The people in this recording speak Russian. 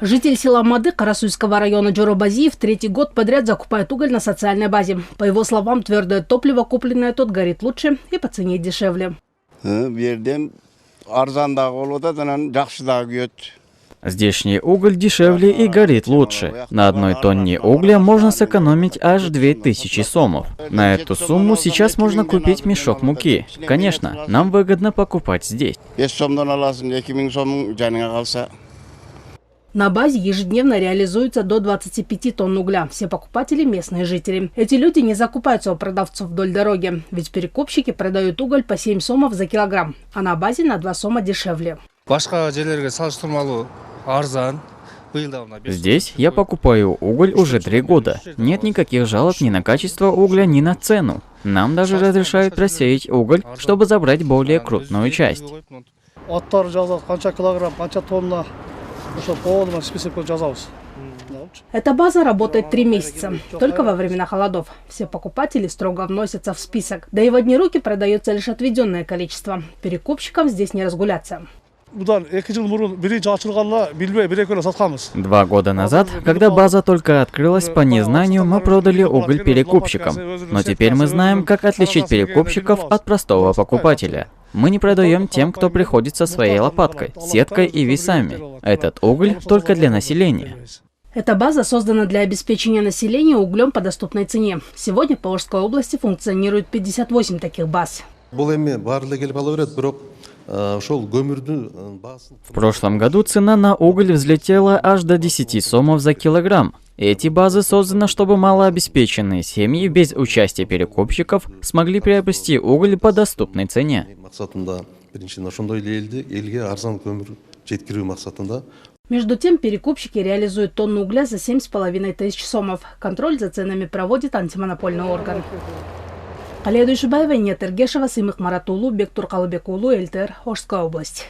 Житель села Мады Карасуйского района Джоро Базиев третий год подряд закупает уголь на социальной базе. По его словам, твердое топливо, купленное тут, горит лучше и по цене дешевле. Здешний уголь дешевле и горит лучше. На одной тонне угля можно сэкономить аж 2000 сомов. На эту сумму сейчас можно купить мешок муки. Конечно, нам выгодно покупать здесь. На базе ежедневно реализуется до 25 тонн угля. Все покупатели – местные жители. Эти люди не закупаются у продавцов вдоль дороги, ведь перекупщики продают уголь по 7 сомов за килограмм, а на базе на 2 сома дешевле. Здесь я покупаю уголь уже 3 года. Нет никаких жалоб ни на качество угля, ни на цену. Нам даже разрешают просеять уголь, чтобы забрать более крупную часть. Эта база работает 3 месяца, только во времена холодов. Все покупатели строго вносятся в список. Да и в одни руки продается лишь отведенное количество. Перекупщикам здесь не разгуляться. 2 года назад, когда база только открылась, по незнанию мы продали уголь перекупщикам. Но теперь мы знаем, как отличить перекупщиков от простого покупателя. Мы не продаем тем, кто приходит со своей лопаткой, сеткой и весами. Этот уголь только для населения. Эта база создана для обеспечения населения углем по доступной цене. Сегодня по Орской области функционирует 58 таких баз. В прошлом году цена на уголь взлетела аж до 10 сомов за килограмм. Эти базы созданы, чтобы малообеспеченные семьи без участия перекупщиков смогли приобрести уголь по доступной цене. Между тем, перекупщики реализуют тонну угля за 7500 сомов. Контроль за ценами проводит антимонопольный орган. Алия Душубаева, Инет Эргешева, Симых Маратулу, Бектур Калыбекулу, ЛТР, Орская область.